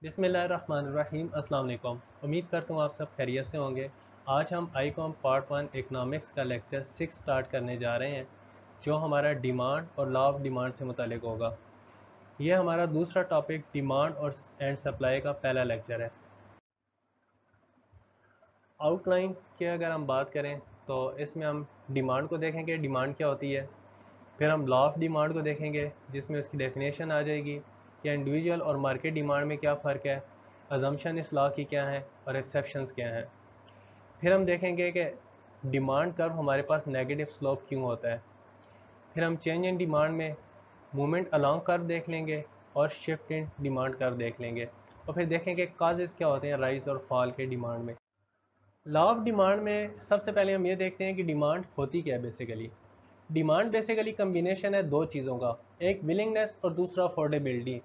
बिस्मिल्लाहिर्रहमानिर्रहीम। अस्सलाम वालेकुम। उम्मीद करता हूँ आप सब खैरियत से होंगे। आज हम आईकॉम पार्ट 1 इकनॉमिक्स का लेक्चर 6 स्टार्ट करने जा रहे हैं, जो हमारा डिमांड और लॉ ऑफ डिमांड से मुतालिक होगा। ये हमारा दूसरा टॉपिक डिमांड और एंड सप्लाई का पहला लेक्चर है। आउटलाइन की अगर हम बात करें तो इसमें हम डिमांड को देखेंगे, डिमांड क्या होती है। फिर हम लॉ ऑफ डिमांड को देखेंगे, जिसमें उसकी डेफिनेशन आ जाएगी कि इंडिविजुअल और मार्केट डिमांड में क्या फ़र्क है, अजम्पशन इस लॉ की क्या है और एक्सेप्शंस क्या हैं। फिर हम देखेंगे कि डिमांड कर्व हमारे पास नेगेटिव स्लोप क्यों होता है। फिर हम चेंज इन डिमांड में मूवमेंट अलोंग कर्व देख लेंगे और शिफ्ट इन डिमांड कर्व देख लेंगे, और फिर देखेंगे काजेज़ क्या होते हैं राइज और फॉल के डिमांड में। लॉ ऑफ डिमांड में सबसे पहले हम ये देखते हैं कि डिमांड होती क्या है। बेसिकली डिमांड बेसिकली कम्बिनेशन है दो चीज़ों का, एक विलिंगनेस और दूसरा अफोर्डेबिलिटी।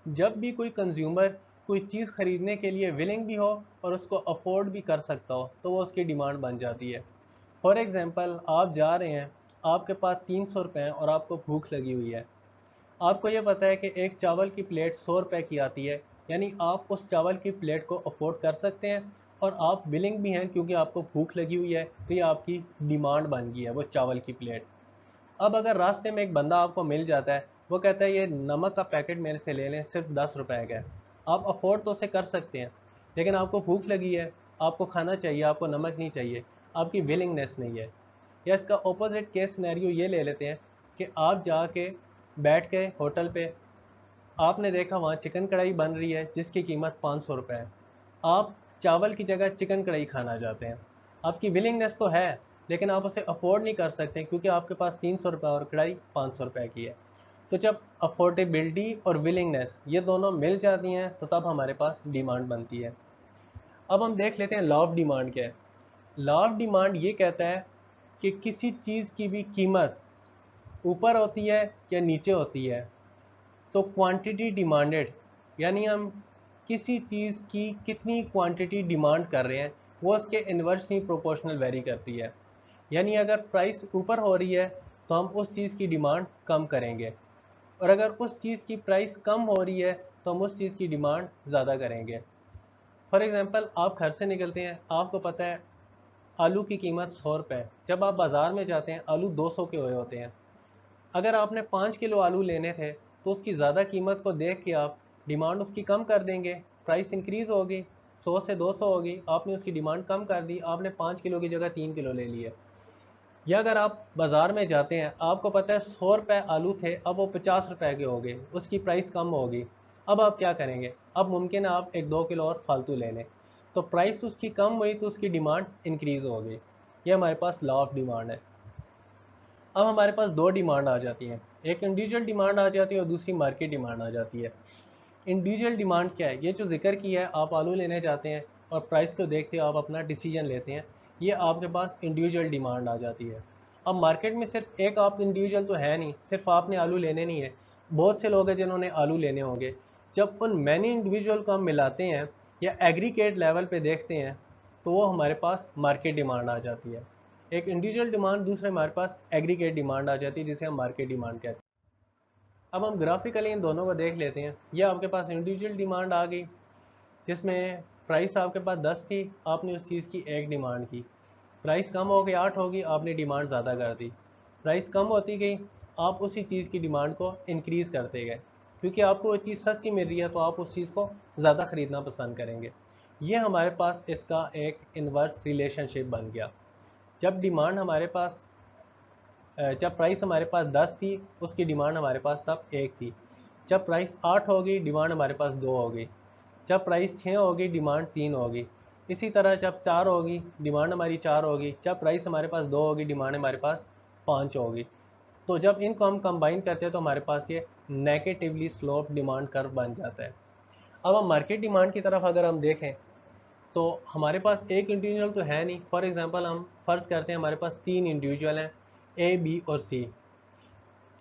जब भी कोई कंज्यूमर कोई चीज़ ख़रीदने के लिए विलिंग भी हो और उसको अफोर्ड भी कर सकता हो, तो वो उसकी डिमांड बन जाती है। फॉर एग्ज़ाम्पल, आप जा रहे हैं, आपके पास 300 रुपये हैं और आपको भूख लगी हुई है। आपको ये पता है कि एक चावल की प्लेट 100 रुपये की आती है, यानी आप उस चावल की प्लेट को अफोर्ड कर सकते हैं और आप विलिंग भी हैं क्योंकि आपको भूख लगी हुई है, तो ये आपकी डिमांड बन गई है वो चावल की प्लेट। अब अगर रास्ते में एक बंदा आपको मिल जाता है, वो कहता है ये नमक का पैकेट मेरे से ले लें, सिर्फ 10 रुपए का है। आप अफोर्ड तो उसे कर सकते हैं, लेकिन आपको भूख लगी है, आपको खाना चाहिए, आपको नमक नहीं चाहिए, आपकी विलिंगनेस नहीं है। या इसका ऑपोजिट केस सिनेरियो ये ले लेते हैं कि आप जाके बैठ के होटल पे, आपने देखा वहाँ चिकन कढ़ाई बन रही है जिसकी कीमत 500 रुपये है। आप चावल की जगह चिकन कढ़ाई खाना चाहते हैं। आपकी विलिंगनेस तो है, लेकिन आप उसे अफोर्ड नहीं कर सकते क्योंकि आपके पास 300 रुपये और कढ़ाई 500 रुपये की है। तो जब अफोर्डेबिलिटी और विलिंगनेस ये दोनों मिल जाती हैं, तो तब हमारे पास डिमांड बनती है। अब हम देख लेते हैं लॉ ऑफ डिमांड क्या है। लॉ ऑफ डिमांड ये कहता है कि किसी चीज़ की भी कीमत ऊपर होती है या नीचे होती है, तो क्वांटिटी डिमांडेड, यानी हम किसी चीज़ की कितनी क्वांटिटी डिमांड कर रहे हैं, वो उसके इन्वर्सली प्रोपोर्शनल वेरी करती है। यानी अगर प्राइस ऊपर हो रही है तो हम उस चीज़ की डिमांड कम करेंगे, और अगर उस चीज़ की प्राइस कम हो रही है तो हम उस चीज़ की डिमांड ज़्यादा करेंगे। फॉर एग्ज़ाम्पल, आप घर से निकलते हैं, आपको पता है आलू की कीमत 100 रुपये है। जब आप बाज़ार में जाते हैं, आलू 200 के हुए होते हैं। अगर आपने 5 किलो आलू लेने थे, तो उसकी ज़्यादा कीमत को देख के आप डिमांड उसकी कम कर देंगे, प्राइस इंक्रीज़ होगी, 100 से 200 होगी, आपने उसकी डिमांड कम कर दी, आपने 5 किलो की जगह 3 किलो ले लिए। या अगर आप बाज़ार में जाते हैं, आपको पता है 100 रुपये आलू थे, अब वो 50 रुपये के हो गए, उसकी प्राइस कम होगी। अब आप क्या करेंगे? अब मुमकिन है आप 1-2 किलो और फालतू ले लें, तो प्राइस उसकी कम हुई तो उसकी डिमांड इंक्रीज़ हो गई। ये हमारे पास लॉ ऑफ डिमांड है। अब हमारे पास दो डिमांड आ जाती हैं, एक इंडिविजुअल डिमांड आ जाती है और दूसरी मार्केट डिमांड आ जाती है। इंडिविजुअल डिमांड क्या है? ये जो जिक्र किया है, आप आलू लेने जाते हैं और प्राइस को देखते हो आप अपना डिसीजन लेते हैं, ये आपके पास इंडिविजुअल डिमांड आ जाती है। अब मार्केट में सिर्फ एक आप इंडिविजुअल तो है नहीं, सिर्फ आपने आलू लेने नहीं है, बहुत से लोग हैं जिन्होंने आलू लेने होंगे। जब उन मैनी इंडिविजुअल को हम मिलाते हैं या एग्रीगेट लेवल पे देखते हैं, तो वो हमारे पास मार्केट डिमांड आ जाती है। एक इंडिविजुअल डिमांड, दूसरे हमारे पास एग्रीगेट डिमांड आ जाती है, जिसे हम मार्केट डिमांड कहते हैं। अब हम ग्राफिकली इन दोनों को देख लेते हैं। ये आपके पास इंडिविजुअल डिमांड आ गई, जिसमें प्राइस आपके पास 10 थी, आपने उस चीज़ की एक डिमांड की, प्राइस कम हो गई 8 होगी, आपने डिमांड ज़्यादा कर दी, प्राइस कम होती गई, आप उसी चीज़ की डिमांड को इंक्रीज़ करते गए, क्योंकि आपको वो चीज़ सस्ती मिल रही है तो आप उस चीज़ को ज़्यादा ख़रीदना पसंद करेंगे। ये हमारे पास इसका एक इन्वर्स रिलेशनशिप बन गया। जब डिमांड हमारे पास जब प्राइस हमारे पास 10 थी, उसकी डिमांड हमारे पास तब 1 थी। जब प्राइस 8 होगी, डिमांड हमारे पास 2 होगी। जब प्राइस 6 होगी, डिमांड 3 होगी। इसी तरह जब 4 होगी, डिमांड हमारी 4 होगी। जब प्राइस हमारे पास 2 होगी, डिमांड हमारे पास 5 होगी। तो जब इनको हम कंबाइन करते हैं तो हमारे पास ये नेगेटिवली स्लोप डिमांड कर्व बन जाता है। अब हम मार्केट डिमांड की तरफ अगर हम देखें, तो हमारे पास एक इंडिविजुअल तो है नहीं। फॉर एग्जांपल, हम फ़र्ज़ करते हैं हमारे पास 3 इंडिविजुअल हैं, ए, बी और सी।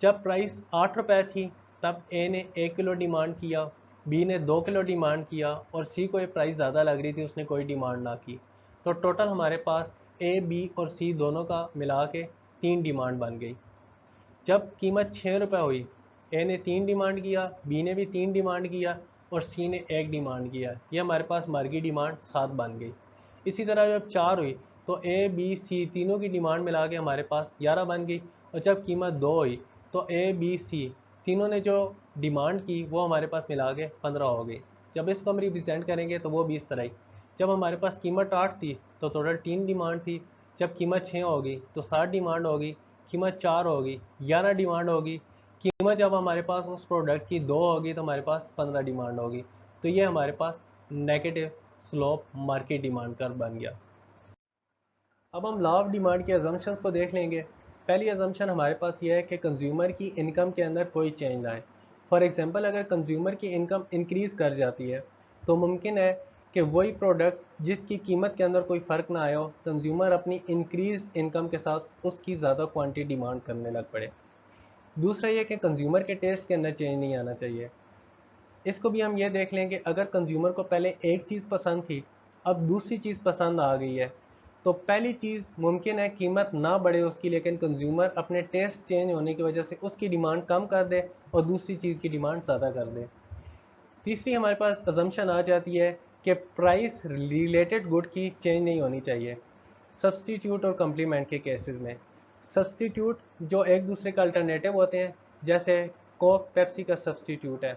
जब प्राइस 8 रुपये थी, तब ए ने 1 किलो डिमांड किया, बी ने 2 किलो डिमांड किया और सी को ये प्राइस ज़्यादा लग रही थी, उसने कोई डिमांड ना की। तो टोटल हमारे पास ए, बी और सी दोनों का मिला के 3 डिमांड बन गई। जब कीमत 6 रुपये हुई, ए ने 3 डिमांड किया, बी ने भी 3 डिमांड किया, और सी ने 1 डिमांड किया, ये हमारे पास मार्केट डिमांड 7 बन गई। इसी तरह जब 4 हुई तो ए बी सी तीनों की डिमांड मिला के हमारे पास 11 बन गई, और जब कीमत 2 हुई तो ए बी सी तीनों ने जो डिमांड की वो हमारे पास मिला के 15 हो गई। जब इसको हम रिप्रेजेंट करेंगे तो वो भी इस तरह ही, जब हमारे पास कीमत 8 थी तो टोटल 3 डिमांड थी, जब कीमत 6 होगी तो 7 डिमांड होगी, कीमत 4 होगी 11 डिमांड होगी, कीमत जब हमारे पास उस प्रोडक्ट की 2 होगी तो हमारे पास 15 डिमांड होगी। तो ये हमारे पास negative slope market demand curve बन गया। अब हम लॉ ऑफ डिमांड के अजम्पशंस को देख लेंगे। पहली अजम्पशन हमारे पास ये है कि कंज्यूमर की इनकम के अंदर कोई चेंज ना आए। फॉर एग्जांपल अगर कंज्यूमर की इनकम इंक्रीज़ कर जाती है तो मुमकिन है कि वही प्रोडक्ट जिसकी कीमत के अंदर कोई फ़र्क ना आया हो, कंज्यूमर अपनी इंक्रीज्ड इनकम के साथ उसकी ज़्यादा क्वांटिटी डिमांड करने लग पड़े। दूसरा ये कि कंज्यूमर के टेस्ट के अंदर चेंज नहीं आना चाहिए। इसको भी हम ये देख लें कि अगर कंज्यूमर को पहले एक चीज़ पसंद थी, अब दूसरी चीज़ पसंद आ गई है, तो पहली चीज़ मुमकिन है कीमत ना बढ़े उसकी, लेकिन कंज्यूमर अपने टेस्ट चेंज होने की वजह से उसकी डिमांड कम कर दे और दूसरी चीज़ की डिमांड ज़्यादा कर दे। तीसरी हमारे पास अजम्पशन आ जाती है कि प्राइस रिलेटेड गुड की चेंज नहीं होनी चाहिए। सब्सटीट्यूट और कम्प्लीमेंट के केसेस में सब्सटीट्यूट जो एक दूसरे का अल्टरनेटिव होते हैं, जैसे कोक पेप्सी का सब्सटीट्यूट है,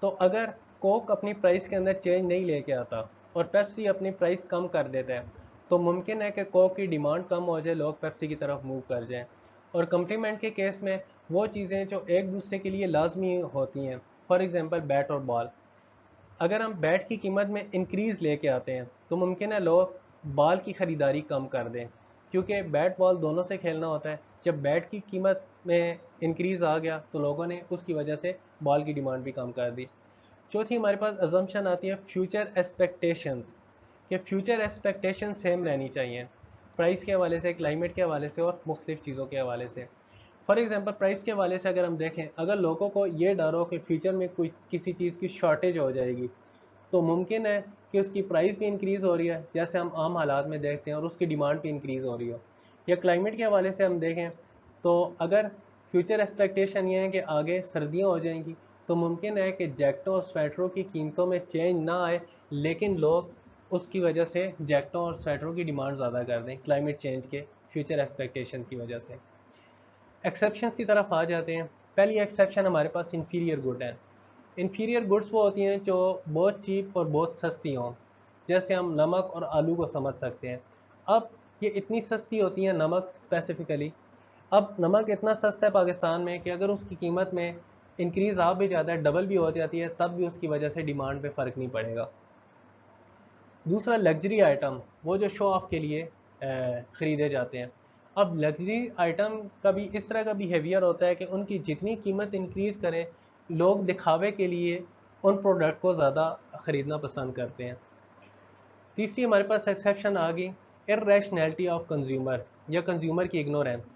तो अगर कोक अपनी प्राइस के अंदर चेंज नहीं लेके आता और पेप्सी अपनी प्राइस कम कर देता है तो मुमकिन है कि कोक की डिमांड कम हो जाए, लोग पेप्सी की तरफ मूव कर जाएं। और कम्प्लीमेंट के केस में वो चीज़ें जो एक दूसरे के लिए लाजमी होती हैं, फॉर एग्जांपल बैट और बॉल, अगर हम बैट की कीमत में इंक्रीज़ लेके आते हैं तो मुमकिन है लोग बॉल की ख़रीदारी कम कर दें, क्योंकि बैट बॉल दोनों से खेलना होता है। जब बैट की कीमत में इंक्रीज़ आ गया तो लोगों ने उसकी वजह से बॉल की डिमांड भी कम कर दी। चौथी हमारे पास अजम्पशन आती है फ्यूचर एक्सपेक्टेशंस, कि फ्यूचर एक्सपेक्टेशन सेम रहनी चाहिए प्राइस के हवाले से, क्लाइमेट के हवाले से और मुख्तलिफ चीज़ों के हवाले से। फॉर एग्जांपल प्राइस के हवाले से अगर हम देखें, अगर लोगों को ये डर हो कि फ्यूचर में कोई किसी चीज़ की शॉर्टेज हो जाएगी तो मुमकिन है कि उसकी प्राइस भी इंक्रीज़ हो रही है जैसे हम आम हालात में देखते हैं, और उसकी डिमांड भी इंक्रीज़ हो रही हो। या क्लाइमेट के हवाले से हम देखें तो अगर फ्यूचर एक्सपेक्टेशन ये है कि आगे सर्दियाँ हो जाएंगी तो मुमकिन है कि जैकेटों और स्वेटरों की कीमतों में चेंज ना आए, लेकिन लोग उसकी वजह से जैकेटों और स्वेटरों की डिमांड ज़्यादा कर दें क्लाइमेट चेंज के फ्यूचर एक्सपेक्टेशन की वजह से। एक्सेप्शंस की तरफ आ जाते हैं। पहली एक्सेप्शन हमारे पास इंफीरियर गुड है। इंफीरियर गुड्स वो होती हैं जो बहुत चीप और बहुत सस्ती हों, जैसे हम नमक और आलू को समझ सकते हैं। अब ये इतनी सस्ती होती हैं, नमक स्पेसिफ़िकली। अब नमक इतना सस्ता है पाकिस्तान में कि अगर उसकी कीमत में इंक्रीज़ आ भी जाता है, डबल भी हो जाती है, तब भी उसकी वजह से डिमांड पे फ़र्क नहीं पड़ेगा। दूसरा लग्जरी आइटम, वो जो शो ऑफ के लिए ख़रीदे जाते हैं। अब लग्जरी आइटम का भी इस तरह का बिहेवियर होता है कि उनकी जितनी कीमत इंक्रीज़ करें, लोग दिखावे के लिए उन प्रोडक्ट को ज़्यादा ख़रीदना पसंद करते हैं। तीसरी हमारे पास एक्सेप्शन आ गई इर्रेशनैलिटी ऑफ कंज्यूमर, या कंज्यूमर की इग्नोरेंस।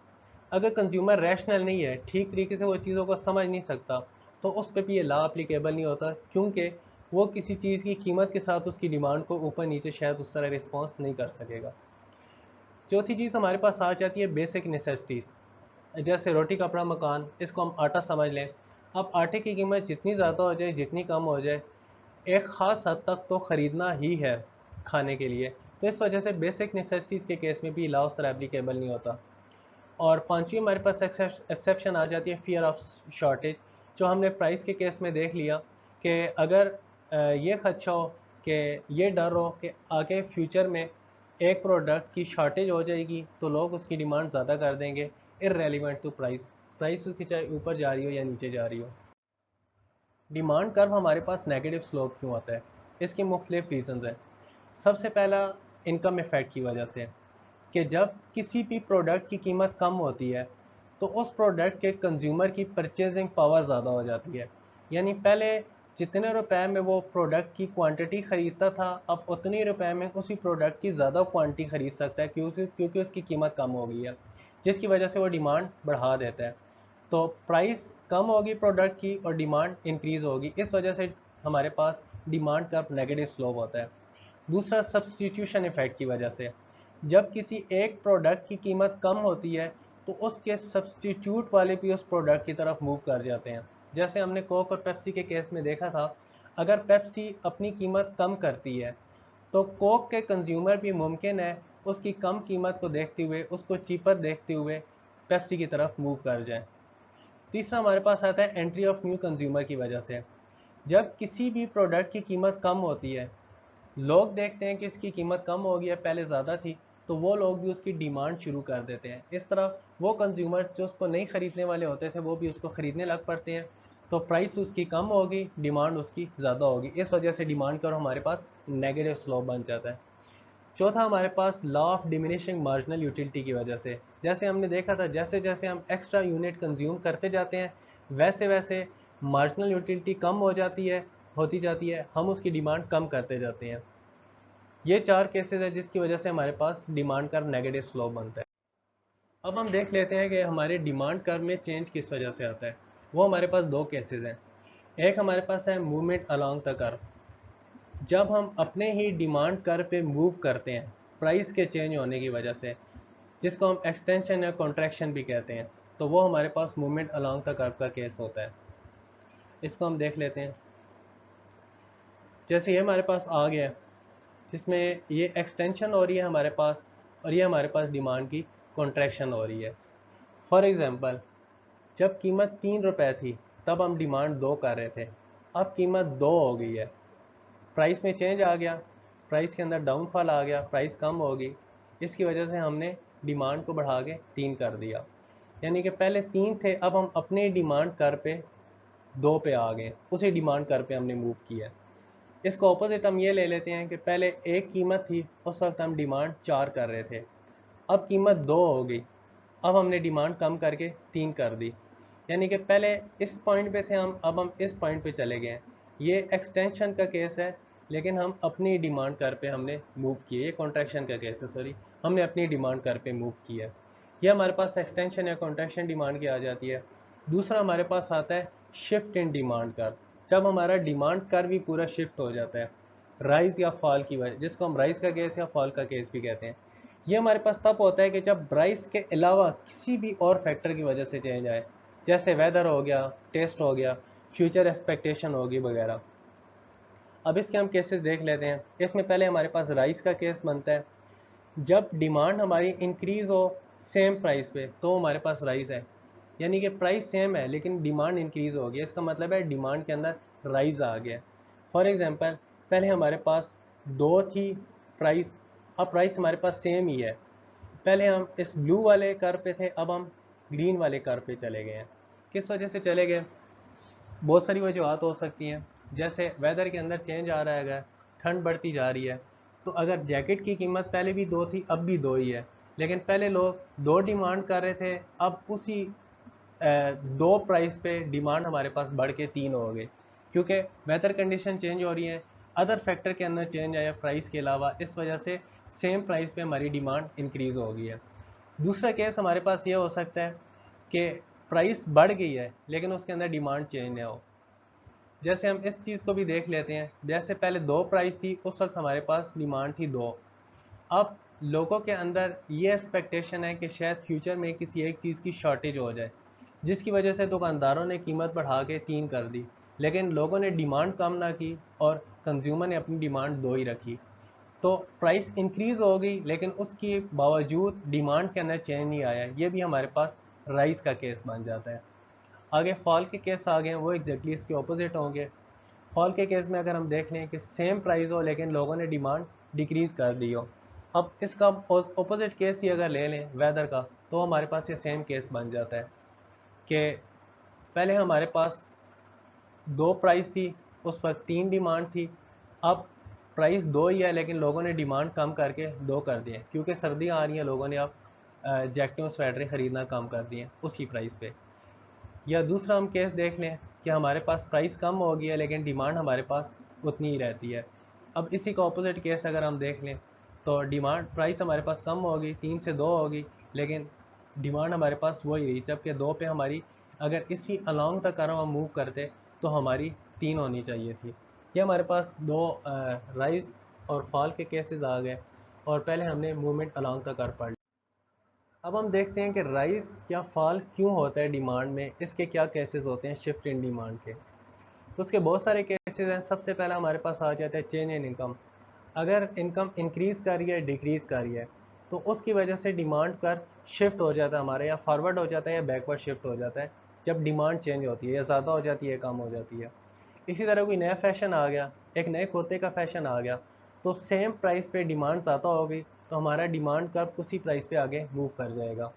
अगर कंज्यूमर रैशनल नहीं है, ठीक तरीके से वो चीज़ों को समझ नहीं सकता, तो उस पर भी ये लॉ अप्लीकेबल नहीं होता, क्योंकि वो किसी चीज़ की कीमत के साथ उसकी डिमांड को ऊपर नीचे शायद उस तरह रिस्पॉन्स नहीं कर सकेगा। चौथी चीज़ हमारे पास आ जाती है बेसिक नेसेसिटीज़, जैसे रोटी कपड़ा मकान, इसको हम आटा समझ लें। अब आटे की कीमत जितनी ज़्यादा हो जाए जितनी कम हो जाए, एक ख़ास हद तक तो ख़रीदना ही है खाने के लिए, तो इस वजह से बेसिक नेसेसिटीज़ के केस में भी लॉ उस तरह एप्लीकेबल नहीं होता। और पांचवी हमारे पास एक्सेप्शन आ जाती है फियर ऑफ शॉर्टेज, जो हमने प्राइस के केस में देख लिया कि अगर ये खदशा हो कि ये डर हो कि आगे फ्यूचर में एक प्रोडक्ट की शॉर्टेज हो जाएगी तो लोग उसकी डिमांड ज़्यादा कर देंगे, इररेलेवेंट टू प्राइस, प्राइस उसकी चाहे ऊपर जा रही हो या नीचे जा रही हो। डिमांड कर्व हमारे पास नेगेटिव स्लोप क्यों आता है, इसके मुख्तलिफ रीज़न्स हैं। सबसे पहला इनकम इफेक्ट की वजह से, कि जब किसी भी प्रोडक्ट की कीमत कम होती है तो उस प्रोडक्ट के कंज्यूमर की परचेजिंग पावर ज़्यादा हो जाती है। यानी पहले जितने रुपए में वो प्रोडक्ट की क्वांटिटी ख़रीदता था, अब उतने रुपए में उसी प्रोडक्ट की ज़्यादा क्वांटिटी ख़रीद सकता है, क्योंकि उसकी कीमत कम हो गई है, जिसकी वजह से वो डिमांड बढ़ा देता है। तो प्राइस कम होगी प्रोडक्ट की और डिमांड इंक्रीज़ होगी, इस वजह से हमारे पास डिमांड का नेगेटिव स्लोप होता है। दूसरा सब्सटीट्यूशन इफेक्ट की वजह से, जब किसी एक प्रोडक्ट की कीमत कम होती है तो उसके सब्सटीट्यूट वाले भी उस प्रोडक्ट की तरफ मूव कर जाते हैं, जैसे हमने कोक और पेप्सी के केस में देखा था। अगर पेप्सी अपनी कीमत कम करती है तो कोक के कंज्यूमर भी मुमकिन है उसकी कम कीमत को देखते हुए, उसको चीपर देखते हुए पेप्सी की तरफ मूव कर जाए। तीसरा हमारे पास आता है एंट्री ऑफ न्यू कंज्यूमर की वजह से। जब किसी भी प्रोडक्ट की कीमत कम होती है, लोग देखते हैं कि इसकी कीमत कम हो गई है, पहले ज़्यादा थी, तो वो लोग भी उसकी डिमांड शुरू कर देते हैं। इस तरह वो कंज्यूमर जो उसको नहीं ख़रीदने वाले होते थे वो भी उसको ख़रीदने लग पड़ते हैं, तो प्राइस उसकी कम होगी, डिमांड उसकी ज़्यादा होगी। इस वजह से डिमांड का और हमारे पास नेगेटिव स्लोप बन जाता है। चौथा हमारे पास law of diminishing marginal utility की वजह से। जैसे हमने देखा था, जैसे जैसे हम एक्स्ट्रा यूनिट कंज्यूम करते जाते हैं वैसे वैसे मार्जिनल यूटिलिटी कम हो जाती है, होती जाती है, हम उसकी डिमांड कम करते जाते हैं। ये 4 केसेस है जिसकी वजह से हमारे पास डिमांड का नेगेटिव स्लोप बनता है। अब हम देख लेते हैं कि हमारे डिमांड कर्व में चेंज किस वजह से आता है। वो हमारे पास 2 केसेस हैं। एक हमारे पास है मूवमेंट अलोंग द कर्व। जब हम अपने ही डिमांड कर्व पे मूव करते हैं प्राइस के चेंज होने की वजह से, जिसको हम एक्सटेंशन या कॉन्ट्रैक्शन भी कहते हैं, तो वो हमारे पास मूवमेंट अलोंग द कर्व का केस होता है। इसको हम देख लेते हैं। जैसे ये हमारे पास आ गया, जिसमें ये एक्सटेंशन हो रही है हमारे पास, और ये हमारे पास डिमांड की कॉन्ट्रैक्शन हो रही है। फॉर एग्ज़ाम्पल, जब कीमत 3 रुपए थी तब हम डिमांड 2 कर रहे थे, अब कीमत 2 हो गई है, प्राइस में चेंज आ गया, प्राइस के अंदर डाउनफॉल आ गया, प्राइस कम हो गई, इसकी वजह से हमने डिमांड को बढ़ा के 3 कर दिया। यानी कि पहले 3 थे, अब हम अपने डिमांड कर पे 2 पे आ गए, उसी डिमांड कर पे हमने मूव किया। इसको ऑपोजिट हम ये ले लेते हैं कि पहले एक कीमत थी, उस वक्त हम डिमांड 4 कर रहे थे, अब कीमत 2 हो गई, अब हमने डिमांड कम करके 3 कर दी। यानी कि पहले इस पॉइंट पे थे हम, अब हम इस पॉइंट पे चले गए हैं। ये एक्सटेंशन का केस है, लेकिन हम अपनी डिमांड कर पे हमने मूव किए। ये कॉन्ट्रैक्शन का केस है, सॉरी, हमने अपनी डिमांड कर पे मूव किया। ये हमारे पास एक्सटेंशन या कॉन्ट्रैक्शन डिमांड की आ जाती है। दूसरा हमारे पास आता है शिफ्ट इन डिमांड कर्व। जब हमारा डिमांड कर्व भी पूरा शिफ्ट हो जाता है राइज या फॉल की वजह, जिसको हम राइज का केस या फॉल का केस भी कहते हैं। ये हमारे पास तब होता है कि जब प्राइस के अलावा किसी भी और फैक्टर की वजह से चेंज आए, जैसे वेदर हो गया, टेस्ट हो गया, फ्यूचर एक्सपेक्टेशन होगी वगैरह। अब इसके हम केसेस देख लेते हैं। इसमें पहले हमारे पास राइस का केस बनता है। जब डिमांड हमारी इंक्रीज हो सेम प्राइस पे तो हमारे पास राइज है, यानी कि प्राइस सेम है लेकिन डिमांड इंक्रीज हो गया, इसका मतलब है डिमांड के अंदर राइज आ गया। फॉर एग्जांपल, पहले हमारे पास 2 थी प्राइस, अब प्राइस हमारे पास सेम ही है। पहले हम इस ब्लू वाले कर्व पे थे, अब हम ग्रीन वाले कर्व पे चले गए हैं। किस वजह से चले गए? बहुत सारी वजूहत हो सकती हैं। जैसे वेदर के अंदर चेंज आ रहा है, ठंड बढ़ती जा रही है, तो अगर जैकेट की कीमत पहले भी 2 थी अब भी 2 ही है, लेकिन पहले लोग 2 डिमांड कर रहे थे, अब उसी 2 प्राइस पे डिमांड हमारे पास बढ़ के 3 हो गई, क्योंकि वेदर कंडीशन चेंज हो रही है, अदर फैक्टर के अंदर चेंज आया प्राइस के अलावा, इस वजह से सेम प्राइस पे हमारी डिमांड इंक्रीज़ हो गई है। दूसरा केस हमारे पास ये हो सकता है कि प्राइस बढ़ गई है लेकिन उसके अंदर डिमांड चेंज ना हो। जैसे हम इस चीज़ को भी देख लेते हैं, जैसे पहले 2 प्राइस थी, उस वक्त हमारे पास डिमांड थी 2, अब लोगों के अंदर ये एक्सपेक्टेशन है कि शायद फ्यूचर में किसी एक चीज़ की शॉर्टेज हो जाए, जिसकी वजह से दुकानदारों ने कीमत बढ़ा के 3 कर दी, लेकिन लोगों ने डिमांड कम ना की और कंज्यूमर ने अपनी डिमांड 2 ही रखी, तो प्राइस इंक्रीज़ हो गई लेकिन उसके बावजूद डिमांड के अंदर चेंज नहीं आया। ये भी हमारे पास राइस का केस बन जाता है। आगे फॉल के केस आ गए, वो एग्जैक्टली इसके ऑपोजिट होंगे। फॉल के केस में अगर हम देख लें कि सेम प्राइस हो लेकिन लोगों ने डिमांड डिक्रीज़ कर दी हो, अब इसका ऑपोजिट केस ही अगर ले लें वेदर का, तो हमारे पास ये सेम केस बन जाता है कि पहले हमारे पास 2 प्राइस थी, उस वक्त 3 डिमांड थी, अब प्राइस 2 ही है लेकिन लोगों ने डिमांड कम करके 2 कर दिए, क्योंकि सर्दियाँ आ रही हैं, लोगों ने अब जैकेटें और स्वेटरें ख़रीदना कम कर दिए उसी प्राइस पे। या दूसरा हम केस देख लें कि हमारे पास प्राइस कम हो गया है लेकिन डिमांड हमारे पास उतनी ही रहती है। अब इसी का ऑपोजिट केस अगर हम देख लें तो डिमांड प्राइस हमारे पास कम हो गई, 3 से 2 हो गई, लेकिन डिमांड हमारे पास वही रही, जबकि 2 पे हमारी अगर इसी अलोंग द कर्व हम मूव करते तो हमारी 3 होनी चाहिए थी। ये हमारे पास 2 राइज और फॉल के केसेस आ गए, और पहले हमने मूवमेंट अलोंग द कर्व पढ़। अब हम देखते हैं कि राइज या फॉल क्यों होता है डिमांड में, इसके क्या केसेस होते हैं शिफ्ट इन डिमांड के। तो उसके बहुत सारे केस इसी तरह सबसे पहला हमारे पास आ जाता है चेंज इन इनकम। अगर इनकम इंक्रीज़ कर रही है, डिक्रीज़ कर रही है, तो उसकी वजह से डिमांड पर शिफ्ट हो जाता है हमारे, या फॉरवर्ड हो जाता है या बैकवर्ड शिफ्ट हो जाता है जब डिमांड चेंज होती है, या ज़्यादा हो जाती है, कम हो जाती है। इसी तरह कोई नया फैशन आ गया, एक नए कुर्ते का फैशन आ गया, तो सेम प्राइस पे डिमांड ज़्यादा होगी, तो हमारा डिमांड कर्व उसी प्राइस पे आगे मूव कर जाएगा।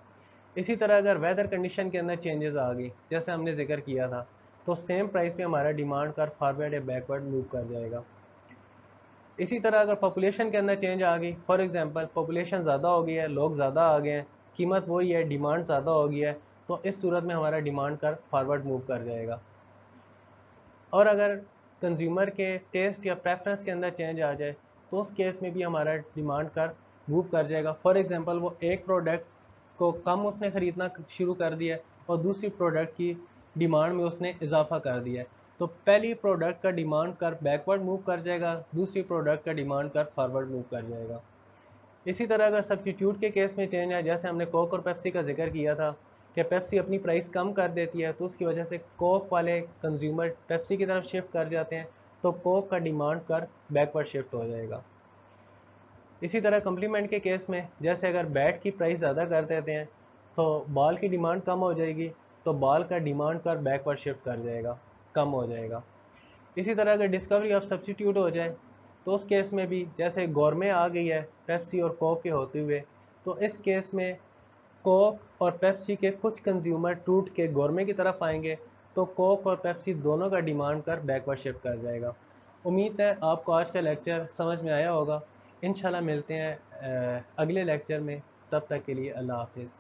इसी तरह अगर वेदर कंडीशन के अंदर चेंजेस आ गई, जैसे हमने जिक्र किया था, तो सेम प्राइस पे हमारा डिमांड कर्व फॉरवर्ड या बैकवर्ड मूव कर जाएगा। इसी तरह अगर पॉपुलेशन के अंदर चेंज आ गई, फॉर एग्जांपल पॉपुलेशन ज़्यादा हो गई है, लोग ज़्यादा आ गए हैं, कीमत वही है, डिमांड ज़्यादा हो गई है, तो इस सूरत में हमारा डिमांड कर्व फॉरवर्ड मूव कर जाएगा। और अगर कंज्यूमर के टेस्ट या प्रेफरेंस के अंदर चेंज आ जाए, तो उस केस में भी हमारा डिमांड कर्व मूव कर जाएगा। फॉर एग्जांपल वो एक प्रोडक्ट को कम उसने ख़रीदना शुरू कर दिया है और दूसरी प्रोडक्ट की डिमांड में उसने इजाफा कर दिया है, तो पहली प्रोडक्ट का डिमांड कर्व बैकवर्ड मूव कर जाएगा, दूसरी प्रोडक्ट का डिमांड कर्व फॉरवर्ड मूव कर जाएगा। इसी तरह अगर सब्स्टिट्यूट के केस में चेंज है, जैसे हमने कोक और पेप्सी का जिक्र किया था कि पेप्सी अपनी प्राइस कम कर देती है, तो उसकी वजह से कोक वाले कंज्यूमर पेप्सी की तरफ शिफ्ट कर जाते हैं, तो कोक का डिमांड कर बैकवर्ड शिफ्ट हो जाएगा। इसी तरह कम्प्लीमेंट के केस में, जैसे अगर बैट की प्राइस ज़्यादा कर देते हैं तो बॉल की डिमांड कम हो जाएगी, तो बॉल का डिमांड कर बैकवर्ड शिफ्ट कर जाएगा, कम हो जाएगा। इसी तरह अगर डिस्कवरी ऑफ सब्स्टिट्यूट हो जाए, तो उस केस में भी जैसे गोरमे आ गई है पेप्सी और कोक के होते हुए, तो इस केस में कोक और पेप्सी के कुछ कंज्यूमर टूट के गोरमे की तरफ आएंगे, तो कोक और पेप्सी दोनों का डिमांड कर बैकवर्ड शिफ्ट कर जाएगा। उम्मीद है आपको आज का लेक्चर समझ में आया होगा। इंशाल्लाह मिलते हैं अगले लेक्चर में, तब तक के लिए अल्लाह हाफिज़।